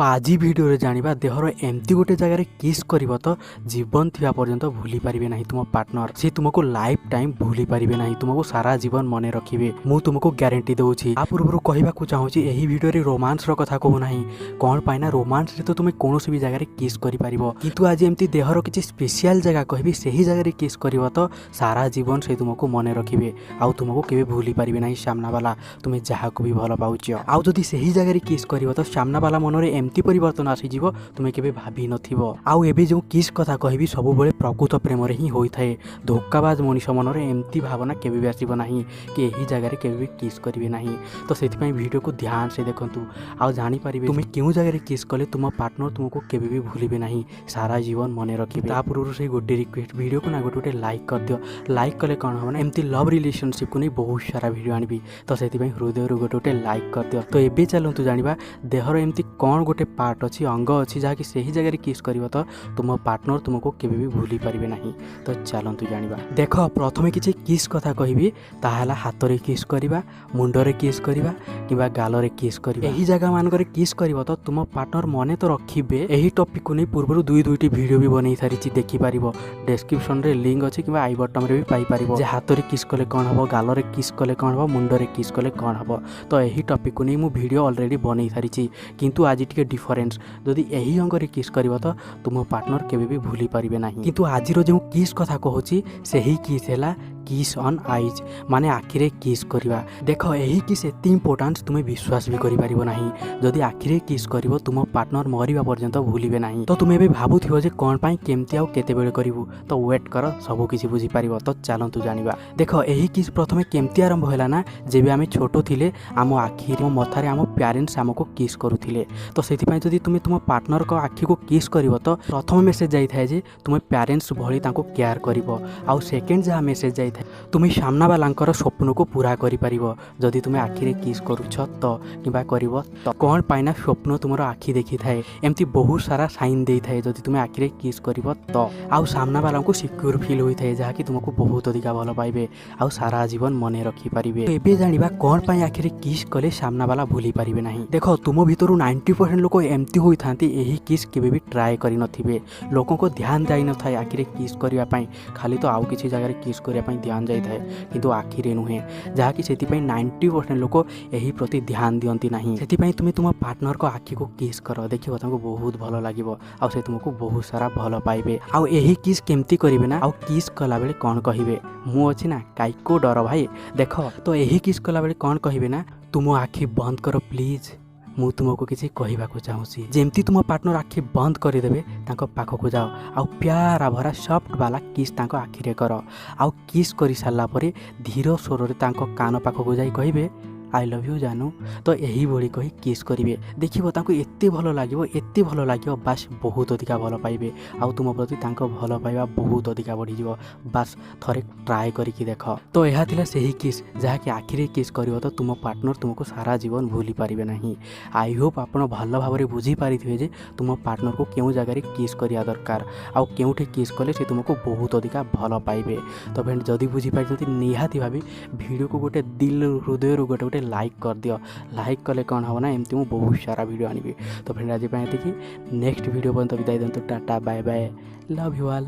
आज भिडियो रे जानिबा देहर एमती गोटे जगह किस करिवो तो जीवन थिया पर्यंत भूली पारिबे नाही तुम पार्टनर से तुमको लाइफ टाइम भूली पारिबे नाही तुमको सारा जीवन मने रखिबे मु तुमको ग्यारंटी दउछि। आ पूर्व कहबा को चाहूछि एही वीडियो रे रोमांस रो कथा कहू नाही कोन पाइना रोमांस रे तो तुमे कोनोसी भी जगह रे किस करि पारिबो किंतु आज एमती देहर किछि स्पेशल जगह कहबी सेही जगह रे किस करिवो तो सारा जीवन से तुमको मने रखिबे आ तुमको केबे भूली पारिबे नाही सामना वाला तुमे जहा को भी भलो पाउछि आ जदी सेही जगह रे किस करिवो तो सामना वाला मन रे एमती परिवर्तन आसीଯିव तुमे केबे भाबी नथिबो। आउ एबे जो किस कथा कहबी सब बेले प्रकृत प्रेम रे ही होई थाए धोखाबाज मनीष मन रे एमती भावना केबे भी आसीबो नाही कि एही जगह रे केबे भी किस करिवे नाही। तो सेति पई वीडियो को ध्यान से देखंतु आ जानि परिबे तुमे केउ जगह रे किस कले तुम पार्टनर तुमको केबे भी भूलिबे नाही सारा जीवन मने रखिबे। ता पूर्व से गोटे रिक्वेस्ट वीडियो को ना गोटे लाइक कर दियो लाइक कले कोन हो ना एमती लव रिलेशनशिप को नै बहुत सारा वीडियो आनिबी तो सेति पई हृदय रो गोटे लाइक कर दियो। तो एबे चलंतु जानिबा देहर एमती कोन गोटे पार्ट अच्छी अंग अच्छी जहाँकि सही जगह किस करिवो तो तुम पार्टनर तुमको केबे भी भूली पारिबे नाही। तो चलंतु जानिबा देख प्रथमे किछि किस कथा कहबी ताहाला हाथ रे किस करिबा मुंड रे किस करिबा किबा गाल रे किस करिबा एही जगह मान रे किस करिवो तो तुम पार्टनर मने तो रखिबे। एही टॉपिक को नै पूर्व दुईटी वीडियो भी बनै सारिछि देखि पारिबो डिस्क्रिप्शन रे लिंक अछि किबा आई बटन रे भी पाई पारिबो जे हाथ रे किस कले कोन हबो गाल रे किस कले कोन हबो मुंड रे किस कले कोन हबो। तो एही टॉपिक को नै मु वीडियो ऑलरेडी बनै सारिछि किंतु आज टिके डिफरेंस जदि एही अंग रे किस करिवो तो तुम पार्टनर केबे भी भूली पारिबे नाही। किंतु आज रो जो किस कथा कहूछि सेही किस हैला किस ऑन आईज माने आखिरे किस करिवा। देखो एही किस एति इंपोर्टेंस तुमे विश्वास भी करि पारिबो नाही जदि आखिरे किस करिवो तुम पार्टनर मरिबा पर्यंत भूलिबे नाही। तो तुमे बे भाबुथिबो जे कोन पई केमती आ केते बेले करिवु तो वेट कर सब किछि बुझी पारिबो। तो चलंतु जानिबा देखो एही किस प्रथमे केमती आरंभ हैला ना जेबे आमे छोटो थिले आम आखिरे मथारे आम पेरेंट्स हमको किस करूथिले तो सेति पई जदि तुमे तुम पार्टनर को आखि को किस करिवो तो प्रथम मेसेज जाई थाए जे तुमे पेरेंट्स भली ताको केयर करिवो आ सेकंड जा मेसेज जाई तुम सामना वालांकर स्वप्न को पूरा करि पारिबो जदि तुमे आखिरे किस करूछ तो किबा करिवो तो कोन पाइना स्वप्न तुमर आखि देखि थाए एमती बहुत सारा साइन देई थाए जदि तुमे आखिरे किस करिवो तो आ सामना वाला को सिक्योर फील होई थाए जहा कि तुमको बहुत अधिक भलो पाइबे आ सारा जीवन मने रखि पारिबे। तो एबे जानिबा कोन पाइ आखिरे किस कले सामना वाला भूली पारिबे नाही। देखो तुम भितरु 90% लोक एमती होई थांती एही किस केबे भी ट्राई करि नथिबे लोकों को ध्यान जाई न थाए आखिरे किस करिया पई खाली तो आउ किछि जगह रे किस करिया पई ध्यान जाई थाए किंतु आखिरे नुहे जहा कि सेति पई 90% लोक एही प्रति ध्यान दियंती नाही। सेति पई तुमे तुम पार्टनर को आखि को किस करो देखिबो तुमको बहुत भलो लागिबो आ से तुमको बहुत सारा भलो पाइबे। आ एही किस केमती करिवे ना आ किस कला बेले कोन कहिबे मु अछि ना काईको डर भाई देखो। तो एही किस कला बेले कोन कहिबे ना तुम आखि बंद करो प्लीज मु तुमको किसी कहवाक चाहूँगी जेमती तुम पार्टनर आखि बंद करदेवे तांको पाखक जाओ आ प्यारा भरा सॉफ्ट वाला किस तांको आखिरे कर आ किस कर सारा पर धीर स्वर रे तांको कान पाखक जाई कहिबे आई लव यू जानू। तो यही भली कही किस करेंगे देखिए तांको एते भलो लागिवो एते भलो लागिवो बास बहुत अधिका भलो पाइबे आ तुम प्रति तांको भलो पाइबा बहुत अधिका बढ़ी जीवो बास थरे ट्राई करके देख। तो यह थिला सही किस जहा कि आखिरे किस करिवो तो तुम पार्टनर तुमको सारा जीवन भूली पारिबे नहीं। आई होप आपण भल भाव में बुझी पारिथिबे जे तुम पार्टनर को केउ जगह रे किस करिया दरकार आ केउठे किस कले से तुमको बहुत अधिका भलो पाइबे। तो फ्रेंड जदी बुझी पाइछथि निहाती भाबी वीडियो को गोटे दिल हृदय रो गोटे लाइक कर दियो लाइक कले कौन हम ना एमती मु बहुत सारा वीडियो आनिबी। तो फ्रेंड आज एतिकी नेक्स्ट वीडियो पर्यंत विदाई दियंतु tata bye bye love you all.